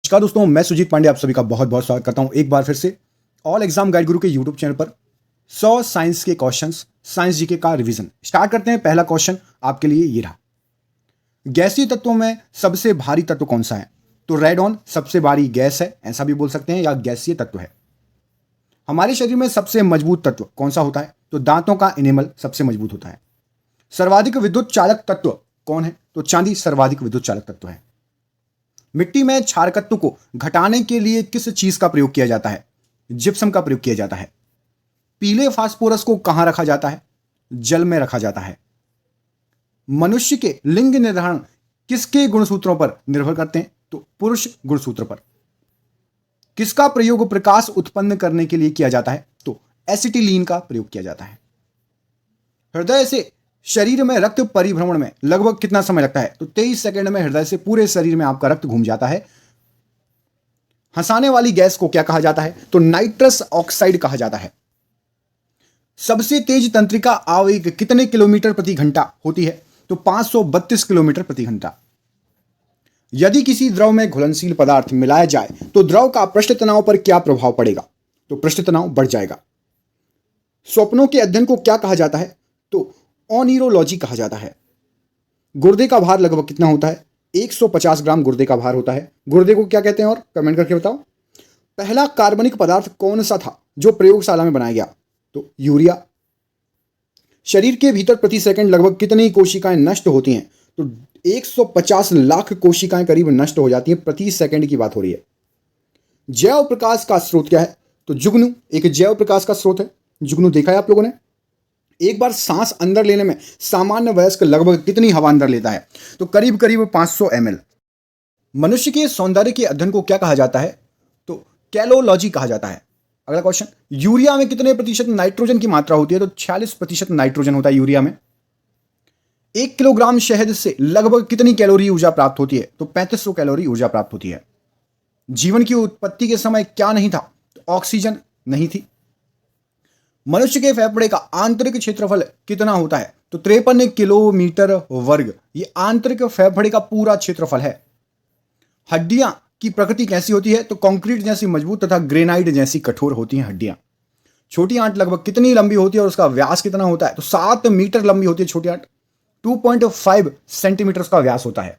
नमस्कार दोस्तों, मैं सुजीत पांडे आप सभी का बहुत बहुत स्वागत करता हूं एक बार फिर से ऑल एग्जाम गाइड गुरु के यूट्यूब चैनल पर 100 साइंस के क्वेश्चंस साइंस जीके का रिवीजन स्टार्ट करते हैं। पहला क्वेश्चन आपके लिए ये रहा, गैसीय तत्वों में सबसे भारी तत्व कौन सा है? तो रेडॉन सबसे भारी गैस है, ऐसा भी बोल सकते हैं, या गैसीय तत्व है। हमारे शरीर में सबसे मजबूत तत्व कौन सा होता है? तो दांतों का इनेमल सबसे मजबूत होता है। सर्वाधिक विद्युत चालक तत्व कौन है? तो चांदी सर्वाधिक विद्युत चालक तत्व है। मिट्टी में क्षारकत्व को घटाने के लिए किस चीज का प्रयोग किया जाता है? जिप्सम का प्रयोग किया जाता है। पीले फास्फोरस को कहां रखा जाता है? जल में रखा जाता है। मनुष्य के लिंग निर्धारण किसके गुणसूत्रों पर निर्भर करते हैं? तो पुरुष गुणसूत्र पर। किसका प्रयोग प्रकाश उत्पन्न करने के लिए किया जाता है? तो एसिटिलीन का प्रयोग किया जाता है। हृदय से शरीर में रक्त परिभ्रमण में लगभग कितना समय लगता है? तो 23 सेकंड में हृदय से पूरे शरीर में आपका रक्त घूम जाता है। हंसाने वाली गैस को क्या कहा जाता है? तो नाइट्रस ऑक्साइड कहा जाता है। सबसे तेज तंत्रिका आवेग कितने किलोमीटर प्रति घंटा होती है? तो 532 किलोमीटर प्रति घंटा। यदि किसी द्रव में घुलनशील पदार्थ मिलाया जाए तो द्रव का पृष्ठ तनाव पर क्या प्रभाव पड़ेगा? तो पृष्ठ तनाव बढ़ जाएगा। स्वप्नों के अध्ययन को क्या कहा जाता है? तो ओनिरोलॉजी कहा जाता है। गुर्दे का भार लगभग कितना होता है? 150 ग्राम गुर्दे का भार होता है। गुर्दे को क्या कहते हैं और कमेंट करके बताओ। पहला कार्बनिक पदार्थ कौन सा था जो प्रयोगशाला में बनाया गया? तो यूरिया। शरीर के भीतर प्रति सेकंड लगभग कितनी कोशिकाएं नष्ट होती हैं? तो 150 लाख कोशिकाएं करीब नष्ट हो जाती हैं प्रति सेकंड की बात हो रही है। जैव प्रकाश का स्रोत क्या है? तो जुगनू एक जैव प्रकाश का स्रोत है। जुगनू देखा है आप लोगों ने? एक बार सांस अंदर लेने में सामान्य वयस्क लगभग कितनी हवा अंदर लेता है? तो करीब करीब 500 ml। मनुष्य के सौंदर्य के अध्ययन को क्या कहा जाता है? तो कैलोलॉजी कहा जाता है। अगला क्वेश्चन, यूरिया में कितने प्रतिशत नाइट्रोजन की मात्रा होती है? तो 46% नाइट्रोजन होता है यूरिया में। 1 किलोग्राम शहद से लगभग कितनी कैलोरी ऊर्जा प्राप्त होती है? तो 3500 कैलोरी ऊर्जा प्राप्त होती है। जीवन की उत्पत्ति के समय क्या नहीं था? तो ऑक्सीजन नहीं थी। मनुष्य के फेफड़े का आंतरिक क्षेत्रफल कितना होता है? तो 53 किलोमीटर वर्ग। ये आंतरिक फेफड़े का पूरा क्षेत्रफल है। हड्डियां की प्रकृति कैसी होती है? तो कंक्रीट जैसी मजबूत तथा ग्रेनाइट जैसी कठोर होती हैं हड्डियां। छोटी आंत लगभग कितनी लंबी होती है और उसका व्यास कितना होता है? तो 7 मीटर लंबी होती है छोटी आंत। 2.5 सेंटीमीटर उसका व्यास होता है।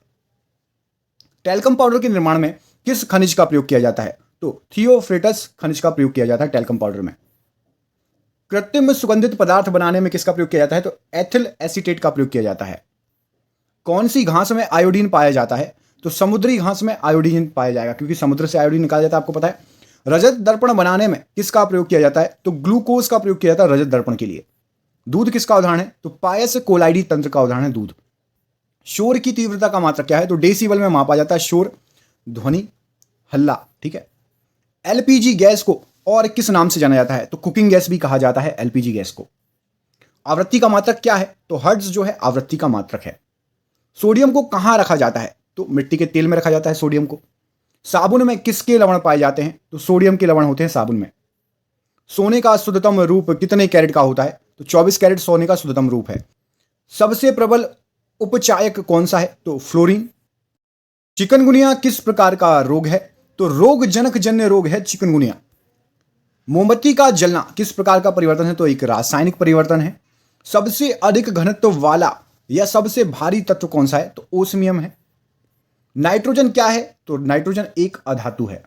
टैल्कम पाउडर के निर्माण में किस खनिज का प्रयोग किया जाता है? तो थियोफ्रेटस खनिज का प्रयोग किया जाता है टैल्कम पाउडर में। कृत्रिम सुगंधित पदार्थ बनाने में किसका प्रयोग किया जाता है? तो एथिल एसीटेट का प्रयोग किया जाता है। कौन सी घास में आयोडीन पाया जाता है? तो समुद्री घास में आयोडीन पाया जाएगा, क्योंकि समुद्र से आयोडीन निकाला जाता है, आपको पता है। रजत दर्पण बनाने में किसका प्रयोग किया जाता है? तो ग्लूकोज का प्रयोग किया जाता है रजत दर्पण के लिए। दूध किसका उदाहरण है? तो पायस कोलाइडी तंत्र का उदाहरण है दूध। शोर की तीव्रता का मात्रक क्या है? तो डेसिबल में मापा जाता है शोर, ध्वनि, हल्ला। ठीक है। एलपीजी गैस को और किस नाम से जाना जाता है? तो कुकिंग गैस भी कहा जाता है एलपीजी गैस को। आवृत्ति का मात्रक क्या है? तो हर्ट्ज जो है आवृत्ति का मात्रक है। सोडियम को कहां रखा जाता है? तो मिट्टी के तेल में रखा जाता है सोडियम को। साबुन में किसके लवण पाए जाते हैं? तो सोडियम के लवण होते हैं साबुन में। सोने का शुद्धतम रूप कितने कैरेट का होता है? तो 24 कैरेट सोने का शुद्धतम रूप है। सबसे प्रबल उपचायक कौन सा है? तो फ्लोरीन। चिकनगुनिया किस प्रकार का रोग है? तो रोगजनक जन्य रोग है चिकनगुनिया। मोमबत्ती का जलना किस प्रकार का परिवर्तन है? तो एक रासायनिक परिवर्तन है। सबसे अधिक घनत्व वाला या सबसे भारी तत्व कौन सा है? तो ओस्मियम है। नाइट्रोजन क्या है? तो नाइट्रोजन एक अधातु है।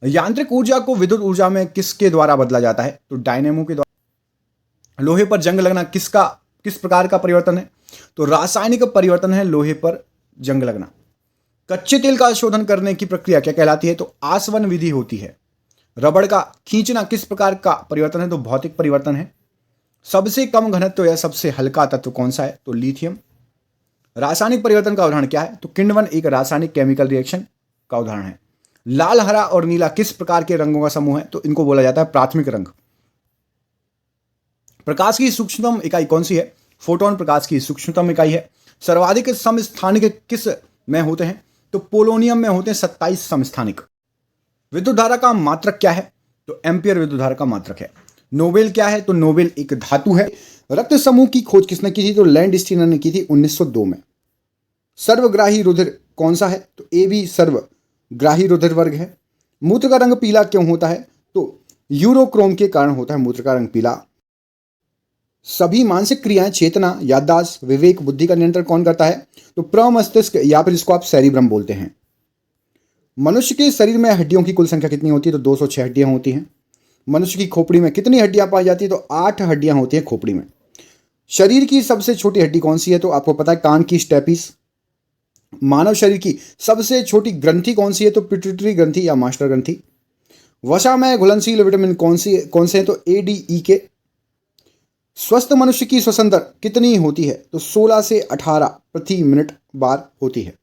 यांत्रिक ऊर्जा को विद्युत ऊर्जा में किसके द्वारा बदला जाता है? तो डायनेमो के द्वारा। लोहे पर जंग लगना किस प्रकार का परिवर्तन है? तो रासायनिक परिवर्तन है लोहे पर जंग लगना। कच्चे तेल का शोधन करने की प्रक्रिया क्या कहलाती है? तो आसवन विधि होती है। रबड़ का खींचना किस प्रकार का परिवर्तन है? तो भौतिक परिवर्तन है। सबसे कम घनत्व या सबसे हल्का तत्व कौन सा है? तो लिथियम। रासायनिक परिवर्तन का उदाहरण क्या है? तो किण्वन एक रासायनिक केमिकल रिएक्शन का उदाहरण है। लाल, हरा और नीला किस प्रकार के रंगों का समूह है? तो इनको बोला जाता है प्राथमिक रंग। प्रकाश की सूक्ष्मतम इकाई कौन सी है? फोटोन प्रकाश की सूक्ष्मतम इकाई है। सर्वाधिक समस्थानिक किस में होते हैं? तो पोलोनियम में होते हैं 27 समस्थानिक। विद्युत धारा का मात्रक क्या है? तो एम्पियर विद्युत धारा का मात्रक है। नोबेल क्या है? तो नोबेल एक धातु है। रक्त समूह की खोज किसने की थी? तो लैंडस्टीनर ने की थी 1902 में। सर्वग्राही रुधिर कौन सा है? तो ए बी सर्व ग्राही रुधिर वर्ग है। मूत्र का रंग पीला क्यों होता है? तो यूरोक्रोम के कारण होता है मूत्र का रंग पीला। सभी मानसिक क्रियाएं, चेतना, याददाश्त, विवेक, बुद्धि का नियंत्रण कौन करता है? तो प्रमस्तिष्क, या फिर जिसको आप सेरिब्रम बोलते हैं। मनुष्य के शरीर में हड्डियों की कुल संख्या कितनी होती है? तो 206 हड्डियां होती हैं। मनुष्य की खोपड़ी में कितनी हड्डियां पाई जाती है? तो 8 हड्डियां होती हैं खोपड़ी में। शरीर की सबसे छोटी हड्डी कौन सी है? तो आपको पता है, कान की स्टेपिस। मानव शरीर की सबसे छोटी ग्रंथि कौन सी है? तो पिट्यूटरी ग्रंथि या मास्टर ग्रंथि। वसा में घुलनशील विटामिन कौन से हैं? तो ए, डी, ई के। स्वस्थ मनुष्य की श्वसन दर कितनी होती है? तो 16 से 18 प्रति मिनट बार होती है।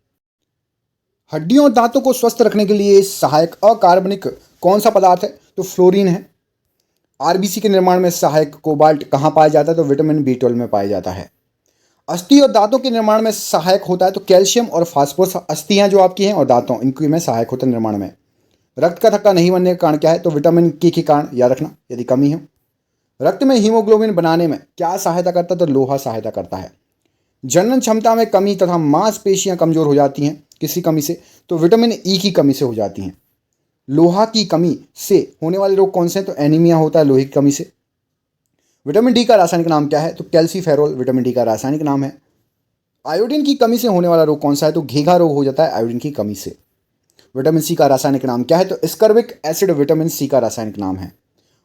हड्डियों और दांतों को स्वस्थ रखने के लिए सहायक अकार्बनिक कौन सा पदार्थ है? तो फ्लोरीन है। आरबीसी के निर्माण में सहायक कोबाल्ट कहाँ पाया जाता है? तो विटामिन बी12 में पाया जाता है। अस्थि और दांतों के निर्माण में सहायक होता है तो कैल्शियम और फास्फोरस। अस्थियां जो आपकी हैं और दांतों, इनकी में सहायक होता है निर्माण में। रक्त का थक्का नहीं बनने का कारण क्या है? तो विटामिन के कारण, याद रखना यदि कमी हो। रक्त में हीमोग्लोबिन बनाने में क्या सहायता करता है? तो लोहा सहायता करता है। जनन क्षमता में कमी तथा मांसपेशियां कमजोर हो जाती हैं किसी कमी से? तो विटामिन ई की कमी से हो जाती हैं। लोहा की कमी से होने वाले रोग कौन से हैं? तो एनीमिया होता है लोहे की कमी से। विटामिन डी का रासायनिक नाम क्या है? तो कैल्सीफेरोल विटामिन डी का रासायनिक नाम है। आयोडीन की कमी से होने वाला रोग कौन सा है? तो घेघा रोग हो जाता है आयोडीन की कमी से। विटामिन सी का रासायनिक नाम क्या है? तो स्कर्बिक एसिड विटामिन सी का रासायनिक नाम है।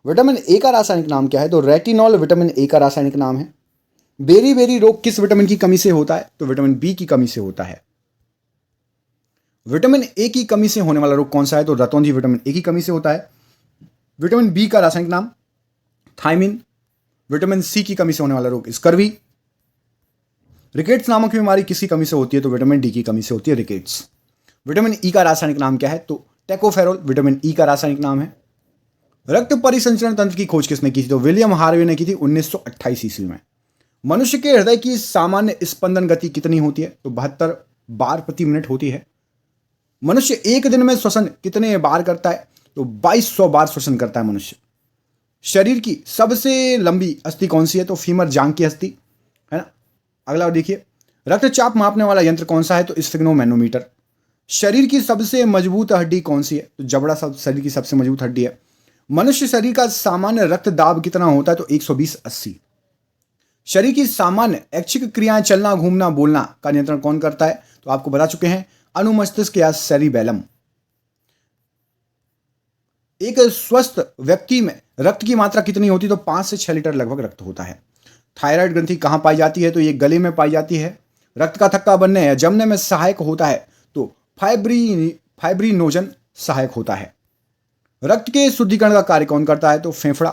विटामिन ए का रासायनिक नाम क्या है? तो रेटिनॉल विटामिन ए का रासायनिक नाम है। बेरी रोग किस विटामिन की कमी से होता है? तो विटामिन बी की कमी से होता है। विटामिन ए की कमी से होने वाला रोग कौन सा है? तो रतौंधी विटामिन ए की कमी से होता है। विटामिन बी का रासायनिक नाम थायमिन। विटामिन सी की कमी से होने वाला रोग स्कर्वी। रिकेट्स नामक बीमारी किसकी कमी से होती है? तो विटामिन डी की कमी से होती है रिकेट्स। विटामिन ई का रासायनिक नाम क्या है? तो टेकोफेरोल विटामिन ई का रासायनिक नाम है। रक्त परिसंचरण तंत्र की खोज किसने की थी? तो विलियम हार्वे ने की थी 1928 ईस्वी में। मनुष्य के हृदय की सामान्य स्पंदन गति कितनी होती है? तो 72 बार प्रति मिनट होती है। मनुष्य एक दिन में श्वसन कितने बार करता है? तो 2200 बार श्वसन करता है मनुष्य। शरीर की सबसे लंबी अस्थि कौन सी है? तो फीमर जांग की अस्थि है ना। अगला देखिए, रक्तचाप मापने वाला यंत्र कौन सा है? तो स्फिग्नोमैनोमीटर। शरीर की सबसे मजबूत हड्डी कौन सी है? तो जबड़ा सब शरीर की सबसे मजबूत हड्डी है। मनुष्य शरीर का सामान्य रक्त दाब कितना होता है? तो 120/80। शरीर की सामान्य ऐच्छिक क्रियाएं, चलना, घूमना, बोलना का नियंत्रण कौन करता है? तो आपको बता चुके हैं, अनुमस्तिष्क या सेरिबेलम। एक स्वस्थ व्यक्ति में रक्त की मात्रा कितनी होती है? तो 5 से 6 लीटर लगभग रक्त होता है। थायराइड ग्रंथि कहां पाई जाती है? तो ये गले में पाई जाती है। रक्त का थक्का बनने या जमने में सहायक होता है तो फाइब्रिनोजन सहायक होता है। रक्त के शुद्धिकरण का कार्य कौन करता है? तो फेफड़ा।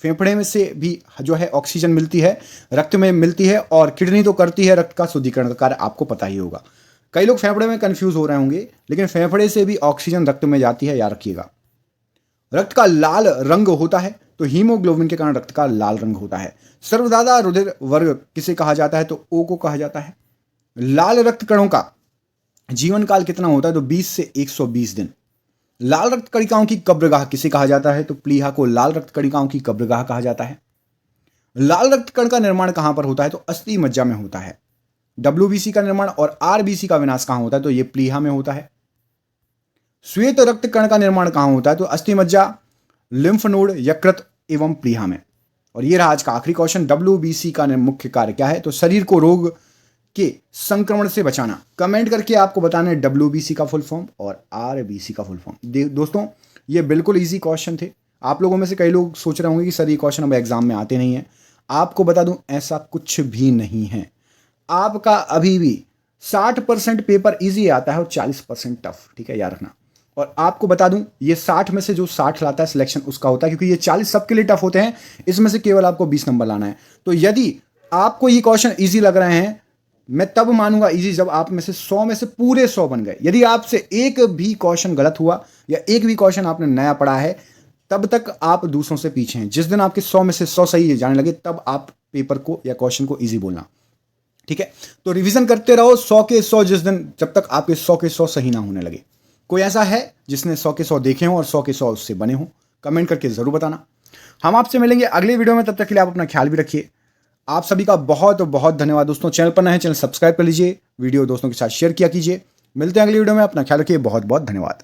फेफड़े में से भी जो है ऑक्सीजन मिलती है, रक्त में मिलती है, और किडनी तो करती है रक्त का शुद्धिकरण का कार्य, आपको पता ही होगा। कई लोग फेफड़े में कंफ्यूज हो रहे होंगे, लेकिन फेफड़े से भी ऑक्सीजन रक्त में जाती है, याद रखिएगा। रक्त का लाल रंग होता है तो हीमोग्लोबिन के कारण रक्त का लाल रंग होता है। सर्वदादा रुधिर वर्ग किसे कहा जाता है? तो ओ को कहा जाता है। लाल रक्त कणों का जीवन काल कितना होता है? तो 20 से 120 दिन। लाल रक्त कणिकाओं की कब्रगाह किसे कहा जाता है? तो प्लीहा को लाल रक्त कणिकाओं की कब्रगाह कहा जाता है। लाल रक्त कण का निर्माण कहां पर होता है? तो अस्थि मज्जा में होता है। डब्ल्यूबीसी का निर्माण और आरबीसी का विनाश कहां होता है? तो ये प्लीहा में होता है। श्वेत रक्त कण का निर्माण कहां होता है? तो अस्थि मज्जा, लिम्फ नोड, यकृत एवं प्लीहा में। और ये रहा आज का आखिरी क्वेश्चन, डब्ल्यूबीसी का मुख्य कार्य क्या है? तो शरीर को रोग के संक्रमण से बचाना। कमेंट करके आपको बताना है डब्ल्यूबीसी का फुल फॉर्म और आरबीसी का फुल फॉर्म। दोस्तों, ये बिल्कुल इजी क्वेश्चन थे। आप लोगों में से कई लोग सोच रहे होंगे कि सर ये क्वेश्चन अब एग्जाम में आते नहीं है। आपको बता दूं, ऐसा कुछ भी नहीं है। आपका अभी भी 60% पेपर इजी आता है और 40% टफ, ठीक है, याद रखना। और आपको बता दूं, ये 60 में से जो 60 लाता है सिलेक्शन उसका होता है, क्योंकि ये 40 सबके लिए टफ होते हैं, इसमें से केवल आपको 20 नंबर लाना है। तो यदि आपको ये क्वेश्चन इजी लग रहे हैं, मैं तब मानूंगा इजी जब आप में से 100 में से पूरे 100 बन गए। यदि आपसे एक भी क्वेश्चन गलत हुआ या एक भी क्वेश्चन आपने नया पढ़ा है, तब तक आप दूसरों से पीछे हैं। जिस दिन आपके 100 में से 100 सही जाने लगे, तब आप पेपर को या क्वेश्चन को इजी बोलना, ठीक है। तो रिवीजन करते रहो 100 के 100 जिस दिन, जब तक आपके 100 के 100 सही ना होने लगे। कोई ऐसा है जिसने 100 के 100 देखे हों और 100 के 100 उससे बने हों? कमेंट करके जरूर बताना। हम आपसे मिलेंगे अगले वीडियो में, तब तक के लिए आप अपना ख्याल भी रखिए। आप सभी का बहुत बहुत धन्यवाद दोस्तों। चैनल पर नए हैं, चैनल सब्सक्राइब कर लीजिए, वीडियो दोस्तों के साथ शेयर किया कीजिए। मिलते हैं अगली वीडियो में, अपना ख्याल रखिए, बहुत बहुत धन्यवाद।